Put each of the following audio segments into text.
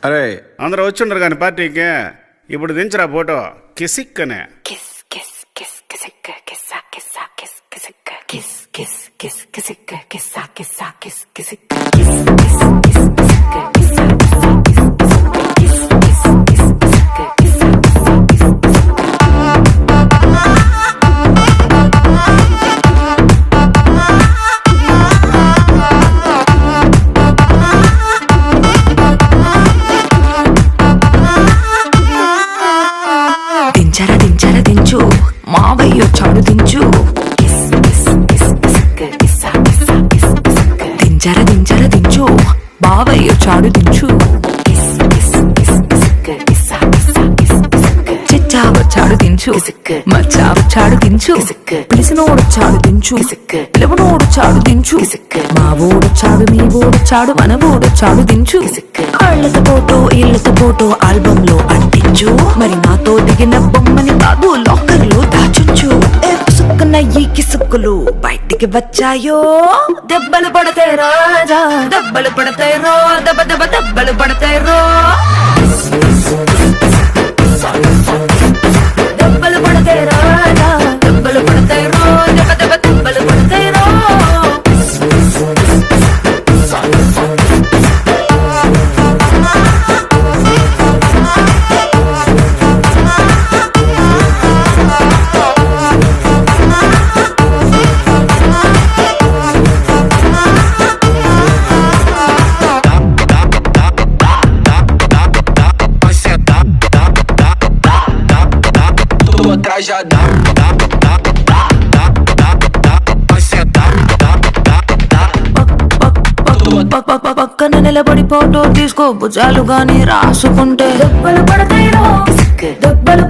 అరే అందరూ వచ్చిండ్రు కానీ పార్టీకి ఇప్పుడు దించరా ఫోటో కిసిక్కనే. దించు మావయ్య చాడు దించు దించు బావయ్య చాడు దించు చిచ్చావ చాడు దించు మచ్చావ చాడు దించు పిలిసినోడు చాడు దించు పిలవనోడు చాడు దించు మా ఓడు చాడు మీ ఓడు చాడు మన ఓడు చాడు దించు ఇళ్ళతో ఫోటో ఆల్బమ్ లో అంటించు మరి నాతో దిగిన బొమ్మని కాదు లాకర్ లో దాచుంచు సుక్కున ఈ కిసుక్కులు బయటికి వచ్చాయో దెబ్బలు పడతాయి రాజా దెబ్బలు పడతాయి రో దెబ్బ దెబ్బ దెబ్బలు పడతాయి రో దెబ్బలు పడతాయి రాజా దెబ్బలు పడతాయి రో దెబ్బ దెబ్బ దెబ్బలు పడతాయి రో Já dá, పక్కన నిలబడి ఫోటో తీసుకో భుజాలు గాని రాసుకుంటే దెబ్బలు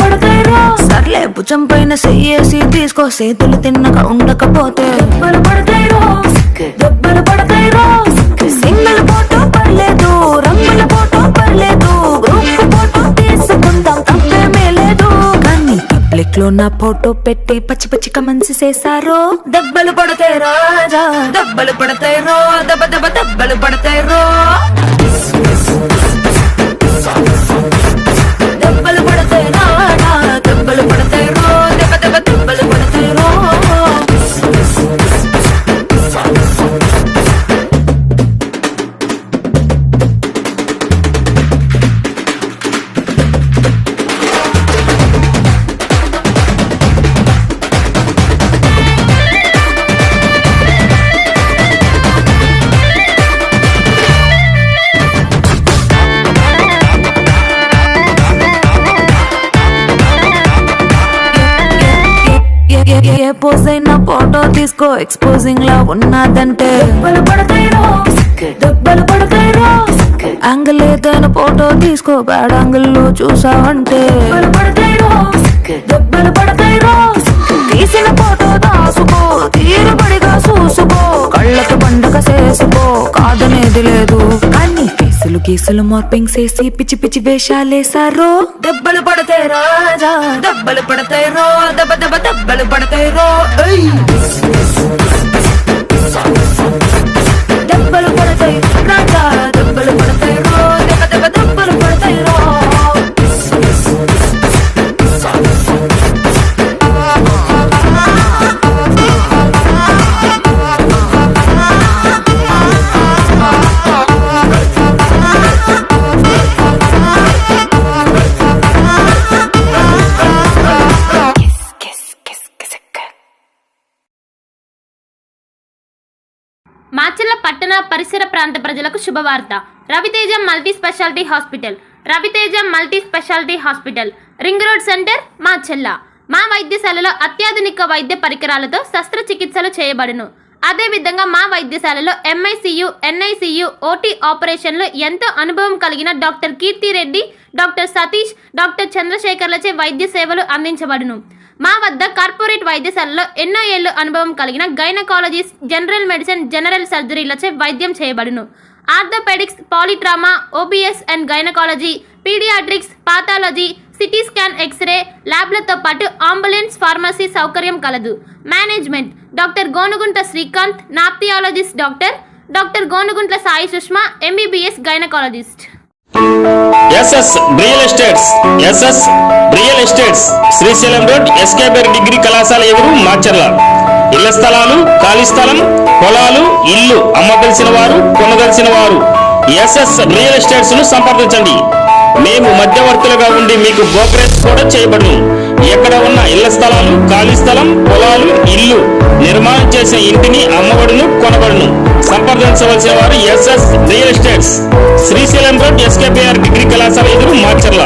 పడతాయిరో సర్లే భుజం పైన చెయ్యేసి తీసుకో చేతులు తిన్నక ఉండకపోతే దెబ్బలు పడతాయిరో సింగిల్ ఫోటో పర్లేదు రంగుల ఫోటో పర్లేదు గ్రూప్ ఫోటో తీసుకుందాం తప్పేమీ లేదు కానీ పబ్లిక్ లో నా ఫోటో పెట్టి పచ్చి పచ్చి కమెంట్స్ చేశారో దెబ్బలు పడతాయి రాజా దెబ్బలు పడతాయి రో దెబ్బ దెబ్బ దెబ్బలు పడతాయి రో దెబ్బలు పడతాయి రాజా దెబ్బలు పడతాయి రో దెబ్బ దెబ్బ దెబ్బలు పడతాయి రో ఏ పోజ్ అయినా ఫోటో తీసుకో ఎక్స్పోజింగ్ లా ఉన్నదంటే దెబ్బలు పడతాయిరో యాంగిల్ ఏదైనా ఫోటో తీసుకో బ్యాడ్ యాంగిల్ లో చూసావంటే దెబ్బలు పడతాయిరో తీసిన ఫోటో దాసుకో తీరుబడిగా చూసుకో కళ్ళకి పండగ చేసుకో కాదనేది లేదు కానీ గీసులు మార్పింగ్ చేసి పిచ్చి పిచ్చి వేషాలేసారో దెబ్బలు పడతాయి రాజా దెబ్బలు పడతాయి రో దెబ్బ దెబ్బ దెబ్బలు పడతాయి రో దెబ్బలు పడతాయి రాజా దెబ్బలు పడతాయి రో దెబ్బ దెబ్బ దెబ్బలు పడతాయి రో మాచర్ల పట్టణ పరిసర ప్రాంత ప్రజలకు శుభవార్త. Raviteja multi speciality hospital ring road centre Macherla. మా వైద్యశాలలో అత్యాధునిక వైద్య పరికరాలతో శస్త్రచికిత్సలు చేయబడును. అదేవిధంగా మా వైద్యశాలలో MICU, NICU, OT ఆపరేషన్లు ఎంతో అనుభవం కలిగిన doctor Keerthi Reddy, doctor Satish, doctor చంద్రశేఖర్లచే వైద్య సేవలు అందించబడును. మా వద్ద కార్పొరేట్ వైద్యశాలలో ఎన్నో ఏళ్లు అనుభవం కలిగిన గైనకాలజిస్ట్, జనరల్ మెడిసిన్, జనరల్ సర్జరీలచే వైద్యం చేయబడును. Orthopaedics, polytrauma, OBS and gynaecology, paediatrics, pathology, CT scan, x-ray ల్యాబ్లతో పాటు అంబులెన్స్, ఫార్మసీ సౌకర్యం కలదు. Management doctor Gonuguntla Srikanth, nephrologist doctor Gonuguntla Sai Sushma, MBBS gynaecologist. SS real estates Srisailam road SKBR degree కళాశాల ఎదురు మాచర్ల. ఇళ్ల స్థలాలు, ఖాళీ స్థలం, పొలాలు, ఇల్లు అమ్మదలిసిన వారు, కొనదలిసిన వారు ఎస్ఎస్ రియల్ ఎస్టేట్స్ ను సంప్రదించండి. మేము మధ్యవర్తులుగా ఉండి మీకు బ్రోకరేజ్ కూడా చేయబడును. ఎక్కడ ఉన్న ఇళ్ల స్థలాలు, ఖాళీ స్థలం, పొలాలు, ఇల్లు నిర్మాణం చేసిన ఇంటిని అమ్మబడును, కొనబడును. సంప్రదించవలసిన వారు SS real estates Srisailam road SKBR degree కళాశాల ఎదురు మాచర్ల.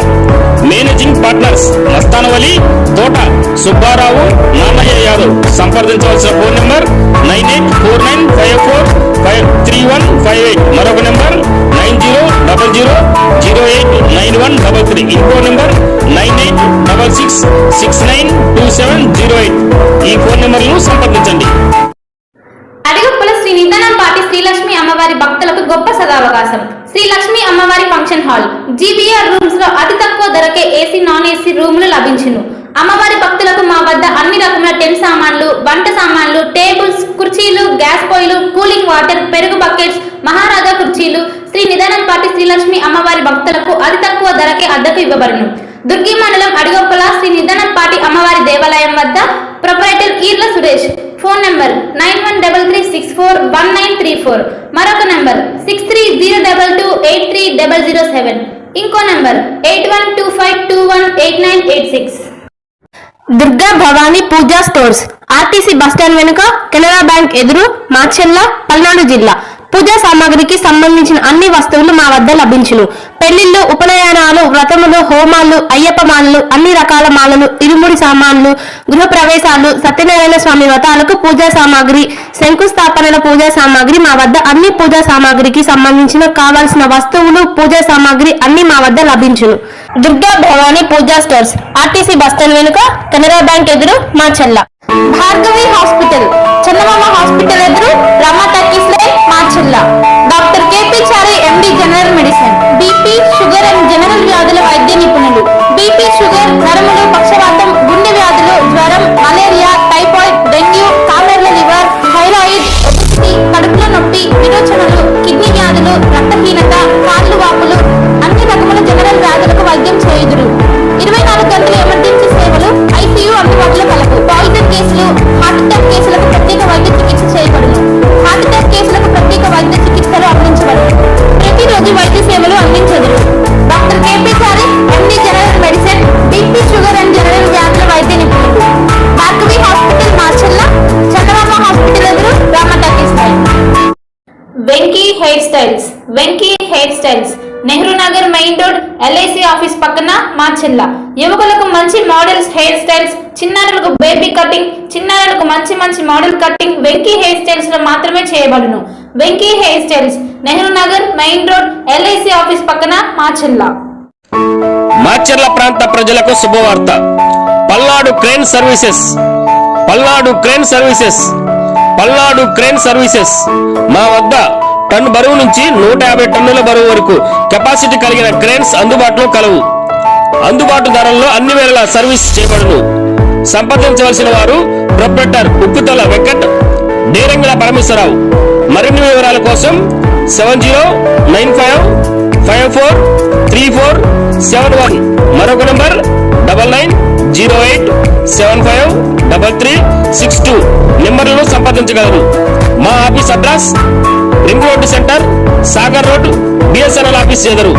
మేనేజింగ్ పార్ట్నర్స్ మస్తానవలి, తోట సుబ్బారావు, నాన్నయ్య యాదవ్. సంప్రదించవలసిన ఫోన్ నెంబర్ 9849543158. మరొక నెంబర్ 9000089133. ఇంకో నెంబర్ 9866692708. ఈ ఫోన్ నెంబర్లను సంప్రదించండి. అడిగొప్పల శ్రీ నిదానంపాటి శ్రీలక్ష్మి అమ్మవారి భక్తులకు గొప్ప సదావకాశం. శ్రీ లక్ష్మి అమ్మవారి ఫంక్షన్ హాల్ జీబీఆర్ రూమ్స్ లో అతి తక్కువ ధరకే ఏసీ, నాన్ ఏసీ రూములు లభించును. అమ్మవారి భక్తులకు మా వద్ద అన్ని రకముల టెంట్ సామాన్లు, వంట సామాన్లు, టేబుల్స్, కుర్చీలు, గ్యాస్ పొయ్యిలు, కూలింగ్ వాటర్, పెరుగు బకెట్స్, మహారాజా కుర్చీలు శ్రీ నిదానంపాటి శ్రీలక్ష్మి అమ్మవారి భక్తులకు అతి తక్కువ ధరకే అద్దెకు ఇవ్వబడును. దుర్గి మండలం అడిగొప్పల శ్రీ నిదానంపాటి అమ్మవారి దేవాలయం వద్ద proprietor Eerla Suresh. Phone number 9166419934. మరొక నంబర్ 6302283007. ఇంకో number 8125218986. Durga Bhavani Pooja stores RTC bus stand వెనుక, కెనరా బ్యాంక్ ఎదురు, మాచెల్ల, పల్నాడు జిల్లా. పూజా సామాగ్రికి సంబంధించిన అన్ని వస్తువులు మా వద్ద లభించును. పెళ్లిళ్లు, ఉపనయనాలు, వ్రతములు, హోమాలు, అయ్యప్ప మాలలు, అన్ని రకాల మాలలు, ఇరుముడి సామాన్లు, గృహ ప్రవేశాలు, సత్యనారాయణ స్వామి వ్రతాలకు పూజా సామాగ్రి, శంకుస్థాపనల పూజా సామాగ్రి మా వద్ద అన్ని పూజా సామాగ్రికి సంబంధించిన కావాల్సిన వస్తువులు, పూజా సామాగ్రి అన్ని మా వద్ద లభించును. Durga Bhavani Pooja stores RTC bus stand వెనుక, కెనరా బ్యాంక్ ఎదురు, మాచెల్ల. భార్గవి హాస్పిటల్ చందమామ హాస్పిటల్ ఎదురు, Rama talkies line, Macherla. Doctor KP Chari MD general medicine, BP, sugar and general వ్యాధుల వైద్య నిపుణులు. బీపీ, షుగర్, నరములు, పక్షవాతం, గుండె వ్యాధులు, జ్వరం, మలేరియా, టైఫాయిడ్, డెంగ్యూ, కామెర్ల లివర్, థైరాయిడ్, ఒబెసిటీ, కడుపులో నొప్పి, విరోచనలు, కిడ్నీ వ్యాధులు, రక్తహీనత, కాళ్ళు వాపులు, అన్ని రకముల జనరల్ వ్యాధులకు వైద్యం చేయుదురు. 24 గంటల ఎమర్జెన్సీ సేవలు, ఐసీయూ అందుబాటులో కలవు. పాయిజన్ కేసులు, హార్ట్ అటాక్ కేసులకు ప్రత్యేక వైద్య చికిత్స చేయబడును. హార్ట్ అటాక్ కేసులకు ప్రత్యేక వైద్య చికిత్సలు అందించబడును. ప్రతిరోజు వైద్య సేవలు అందించదురు. Doctor KP Chari MD general medicine, BP, sugar and general వ్యాధుల వైద్య నిపుణులు. భార్గవి హాస్పిటల్, మాచెల్ల. చందమామ హాస్పిటల్ ఎదురు, Rama talkies line. Venky hair styles Nehru Nagar main road, LIC office పక్కన, మాచెల్ల. యువకులకు మంచి మోడల్స్ హెయిర్ స్టైల్స్, చిన్నారులకు బేబీ కటింగ్, చిన్నారులకు మంచి model cutting Venky hair styles లో మాత్రమే చేయబడును. Venky hair styles Nehru Nagar main road, LIC office పక్కన, మాచెల్ల. మాచర్ల ప్రాంత ప్రజలకు శుభవార్త. పల్నాడు క్రేన్ సర్వీసెస్ మా వద్ద టన్ను బరువు నుంచి 150 టన్నుల బరువు వరకు కెపాసిటీ కలిగిన క్రేన్స్ అందుబాటులో కలవు. అందుబాటు ధరల్లో అన్ని వేళలా సర్వీస్ చేయబడును. సంప్రదించవలసిన వారు ప్రొపరేటర్ ఉప్పుతల వెంకట్, డేరంగుల పరమేశ్వరరావు. మరిన్ని వివరాల కోసం 7095543471. మరొక నంబర్ 9908753362 నెంబర్లను సంప్రదించగలరు. మా office address ring road centre, Sagar road, BSNL office ఎదురు.